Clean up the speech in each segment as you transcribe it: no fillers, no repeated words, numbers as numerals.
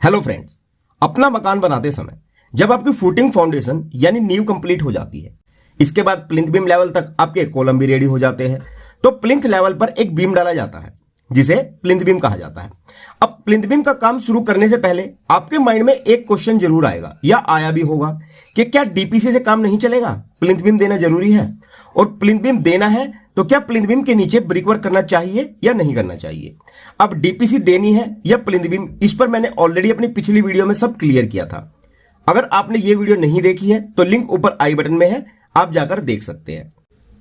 Hello friends, अपना मकान बनाते समय जब आपकी फुटिंग फाउंडेशन यानी नींव कंप्लीट हो जाती है, इसके बाद प्लिंथ बीम लेवल तक आपके कॉलम भी रेडी हो जाते हैं, तो प्लिंथ लेवल पर एक बीम डाला जाता है जिसे प्लिंथ बीम कहा जाता है। अब प्लिंथ बीम का काम शुरू करने से पहले आपके माइंड में एक क्वेश्चन जरूर आएगा या आया भी होगा कि क्या डीपीसी से काम नहीं चलेगा, प्लिंथ बीम देना जरूरी है, और प्लिंथ बीम देना है तो क्या प्लिंथ बीम के नीचे ब्रिक वर्क करना चाहिए या नहीं करना चाहिए। अब डीपीसी देनी है या प्लिंथ बीम, इस पर मैंने ऑलरेडी अपनी पिछली वीडियो में सब क्लियर किया था। अगर आपने ये वीडियो नहीं देखी है तो लिंक ऊपर आई बटन में है, आप जाकर देख सकते हैं।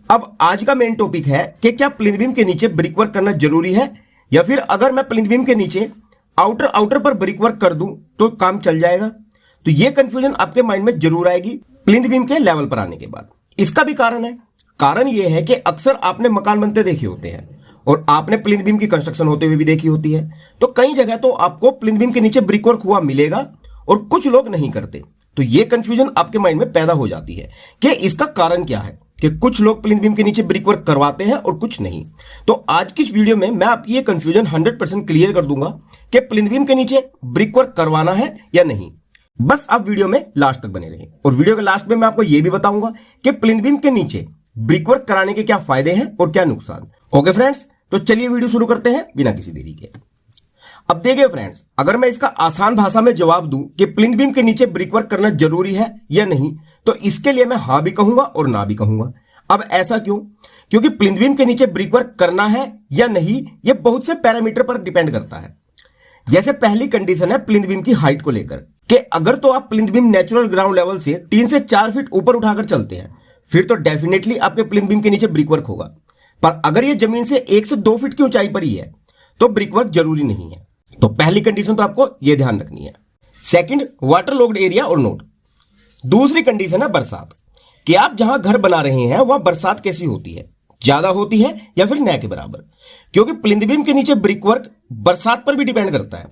अब आज का मेन टॉपिक है कि क्या प्लिंथ बीम के नीचे ब्रिक वर्क करना जरूरी है, या फिर अगर मैं प्लिंथ बीम के नीचे आउटर पर ब्रिक वर्क कर दूं तो काम चल जाएगा। तो ये कंफ्यूजन आपके माइंड में जरूर आएगी प्लिंथ बीम के लेवल पर आने के बाद। इसका भी कारण है। कारण यह है कि अक्सर आपने मकान बनते देखे होते हैं और आपने प्लिंथ बीम की कंस्ट्रक्शन होते हुए भी देखी होती है, तो कई जगह तो आपको प्लिंथ बीम के नीचे ब्रिक वर्क हुआ मिलेगा और कुछ लोग नहीं करते। तो ये कंफ्यूजन आपके माइंड में पैदा हो जाती है कि इसका कारण क्या है कि कुछ लोग प्लिंथ बीम के नीचे ब्रिक वर्क करवाते हैं और कुछ नहीं। तो आज की इस वीडियो में मैं आपकी ये कंफ्यूजन 100% क्लियर कर दूंगा कि प्लिंथ बीम के नीचे ब्रिक वर्क करवाना है या नहीं। बस आप वीडियो में लास्ट तक बने रहें, और वीडियो के लास्ट में मैं आपको यह भी बताऊंगा कि प्लिंथ बीम के नीचे ब्रिक वर्क कराने के क्या फायदे हैं और क्या नुकसान। ओके फ्रेंड्स, तो चलिए वीडियो शुरू करते हैं बिना किसी देरी के। अब देखिए फ्रेंड्स, अगर मैं इसका आसान भाषा में जवाब दूं कि प्लिंथ बीम के नीचे ब्रिक वर्क करना जरूरी है या नहीं, तो इसके लिए मैं हां भी कहूंगा और ना भी कहूंगा। अब ऐसा क्यों? क्योंकि प्लिंथ बीम के नीचे ब्रिक वर्क करना है या नहीं, यह बहुत से पैरामीटर पर डिपेंड करता है। जैसे पहली कंडीशन है प्लिंथ बीम की हाइट को लेकर, कि अगर तो आप plinth beam natural ground level से 3 से 4 फीट ऊपर उठाकर चलते हैं, फिर तो डेफिनेटली आपके प्लिंथ बीम के नीचे ब्रिक वर्क होगा। पर अगर यह जमीन से 1 से 2 फीट की ऊंचाई पर ही है तो ब्रिक वर्क जरूरी नहीं है। तो पहली कंडीशन तो आपको यह ध्यान रखनी है। सेकंड, वाटर लॉक्ड एरिया और नोट। दूसरी कंडीशन है बरसात, कि आप जहां घर बना रहे हैं वहां बरसात कैसी होती है, ज्यादा होती है या फिर न के बराबर। क्योंकि प्लिंथ बीम के नीचे ब्रिक वर्क बरसात पर भी डिपेंड करता है।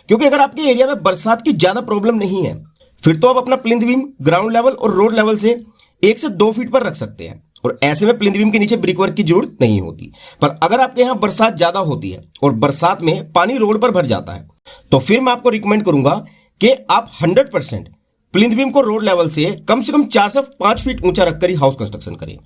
क्योंकि अगर आपके एरिया में बरसात की ज्यादा प्रॉब्लम नहीं है, फिर तो आप अपना प्लिंथ बीम ग्राउंड लेवल और रोड लेवल से 1 से 2 फीट पर रख सकते हैं, और ऐसे में प्लिंथ बीम के नीचे ब्रिक वर्क की जरूरत नहीं होती। पर अगर आपके यहां बरसात ज्यादा होती है और बरसात में पानी रोड पर भर जाता है, तो फिर मैं आपको रिकमेंड करूंगा कि आप 100% प्लिंथ बीम को रोड लेवल से कम 4 से 5 फीट ऊंचा रखकर ही हाउस कंस्ट्रक्शन करें।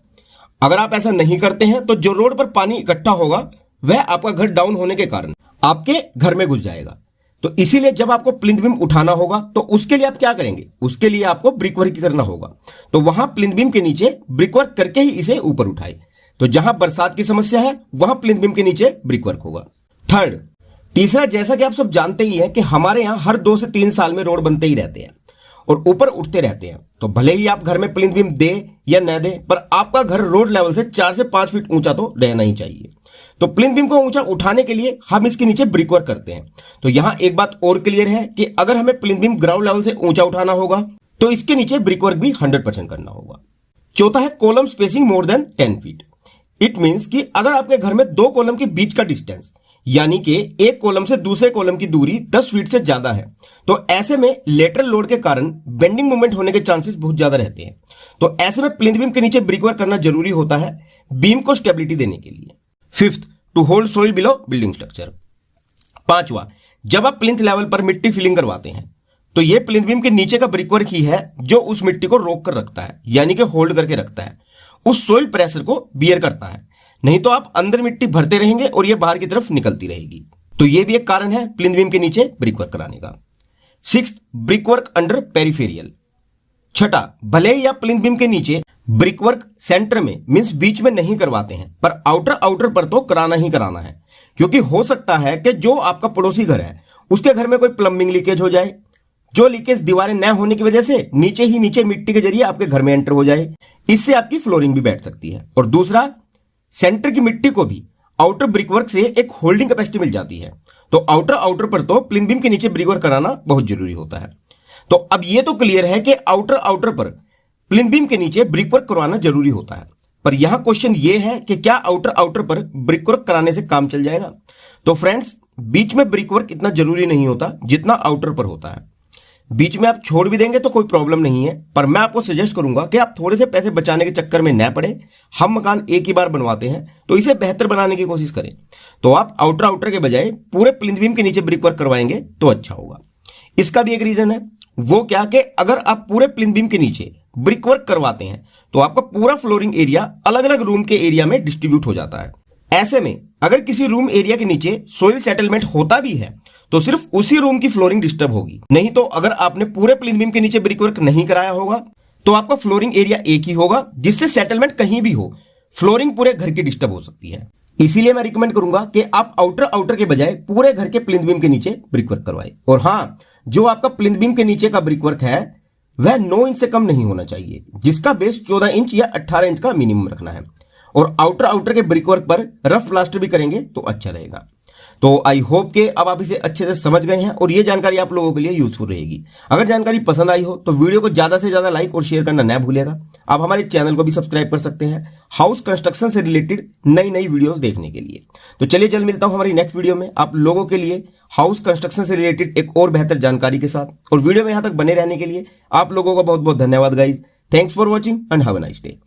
अगर आप ऐसा नहीं करते हैं तो जो रोड पर पानी इकट्ठा होगा वह आपका घर डाउन होने के कारण आपके घर में घुस जाएगा। तो इसीलिए जब आपको प्लिंथ बीम उठाना होगा तो उसके लिए आप क्या करेंगे, उसके लिए आपको ब्रिक वर्क करना होगा। तो वहां प्लिंथ बीम के नीचे ब्रिक वर्क करके ही इसे ऊपर उठाए। तो जहां बरसात की समस्या है वहां प्लिंथ बीम के नीचे ब्रिक वर्क होगा। तीसरा, जैसा कि आप सब जानते ही हैं कि हमारे यहां हर 2 से 3 साल में रोड बनते ही रहते हैं और ऊपर उठते रहते हैं। तो भले ही आप घर में प्लिंथ बीम दे या न दे, पर आपका घर रोड लेवल से 4 से 5 फीट ऊंचा तो रहना ही चाहिए। तो प्लिंथ बीम को ऊंचा उठाने के लिए हम इसके नीचे ब्रिक वर्क करते हैं। तो यहां एक बात और क्लियर है कि अगर हमें प्लिंथ बीम ग्राउंड लेवल से ऊंचा उठाना होगा तो इसके नीचे ब्रिक वर्क भी 100% करना होगा। चौथा है column spacing more than 10 feet. It means कि अगर आपके घर में 2 कॉलम के बीच का डिस्टेंस, यानी कि एक कॉलम से दूसरे कॉलम की दूरी 10 फीट से ज्यादा है, तो ऐसे में लेटरल लोड के कारण बेंडिंग मूवमेंट होने के चांसेस बहुत ज्यादा रहते हैं। तो ऐसे में प्लिंथ बीम के नीचे ब्रिक वर्क करना जरूरी होता है बीम को स्टेबिलिटी देने के लिए। Fifth, to hold soil below building structure. पांचवा, जब आप प्लिंथ लेवल पर मिट्टी फिलिंग करवाते हैं तो यह प्लिंथ बीम के नीचे का ब्रिक वर्क ही है जो उस मिट्टी को रोक कर रखता है, यानी कि होल्ड करके रखता है, उस सोइल प्रेशर को बियर करता है। नहीं तो आप अंदर मिट्टी भरते रहेंगे और यह बाहर की तरफ निकलती रहेगी। तो यह भी एक कारण है प्लिंथ बीम के नीचे ब्रिक वर्क कराने का। Sixth, brick work under peripheral. छठा, भले ही आप प्लिंथ बीम के नीचे ब्रिक वर्क सेंटर में मींस बीच में नहीं करवाते हैं, पर आउटर पर तो कराना ही कराना है। क्योंकि हो सकता है कि जो आपका पड़ोसी घर है उसके घर में कोई प्लम्बिंग लीकेज हो जाए, जो लीकेज दीवारें न होने की वजह से नीचे ही नीचे मिट्टी के जरिए आपके घर में एंटर हो जाए, इससे आपकी फ्लोरिंग भी बैठ सकती है। और दूसरा, सेंटर की मिट्टी को भी आउटर ब्रिक वर्क से एक होल्डिंग कैपेसिटी मिल जाती है। तो आउटर पर तो प्लिंथ बीम के नीचे ब्रिक वर्क कराना बहुत जरूरी होता है। तो अब यह तो क्लियर है कि आउटर पर प्लिंथ बीम के नीचे ब्रिक वर्क करवाना जरूरी होता है। पर यहां क्वेश्चन यह है कि क्या आउटर पर ब्रिक वर्क कराने से काम चल जाएगा? तो फ्रेंड्स, बीच में ब्रिक वर्क इतना जरूरी नहीं होता जितना आउटर पर होता है। बीच में आप छोड़ भी देंगे तो कोई प्रॉब्लम नहीं है, पर मैं आपको सजेस्ट करूंगा कि आप थोड़े से पैसे बचाने के चक्कर में न पड़े। हम मकान एक ही बार बनवाते हैं तो इसे बेहतर बनाने की कोशिश करें। तो आप आउटर के बजाय पूरे प्लिंथ बीम के नीचे ब्रिक वर्क करवाएंगे तो अच्छा होगा। इसका भी एक रीजन है, वो क्या कि अगर आप पूरे प्लिंथ बीम के नीचे ब्रिक वर्क करवाते हैं तो आपका पूरा फ्लोरिंग एरिया अलग अलग रूम के एरिया में डिस्ट्रीब्यूट हो जाता है। ऐसे में अगर किसी रूम एरिया के नीचे सोइल सेटलमेंट होता भी है तो सिर्फ उसी रूम की फ्लोरिंग डिस्टर्ब होगी, नहीं तो अगर आपने पूरे प्लिंथ बीम के नीचे ब्रिक वर्क नहीं कराया होगा तो आपका फ्लोरिंग एरिया एक ही होगा, जिससे सेटलमेंट कहीं भी हो फ्लोरिंग पूरे घर की डिस्टर्ब हो सकती है। इसीलिए मैं रिकमेंड करूंगा कि आप आउटर के बजाय पूरे घर के प्लिंथ बीम के नीचे ब्रिक वर्क करवाएं। और हाँ, जो आपका प्लिंथ बीम के नीचे का ब्रिक वर्क है वह 9 इंच से कम नहीं होना चाहिए, जिसका बेस 14 इंच या 18 इंच का मिनिमम रखना है। और आउटर के ब्रिक वर्क पर रफ प्लास्टर भी करेंगे तो अच्छा रहेगा। तो आई होप कि अब आप इसे अच्छे से समझ गए हैं और ये जानकारी आप लोगों के लिए यूजफुल रहेगी। अगर जानकारी पसंद आई हो तो वीडियो को ज्यादा से ज्यादा लाइक और शेयर करना न भूलिएगा। आप हमारे चैनल को भी सब्सक्राइब कर सकते हैं हाउस कंस्ट्रक्शन से रिलेटेड नई वीडियोस देखने के लिए। तो चलिए जल्द मिलता हूं हमारी नेक्स्ट वीडियो में आप लोगों के लिए हाउस कंस्ट्रक्शन से रिलेटेड एक और बेहतर जानकारी के साथ। और वीडियो में यहां तक बने रहने के लिए आप लोगों का बहुत बहुत धन्यवाद guys. Thanks for watching and have a nice day.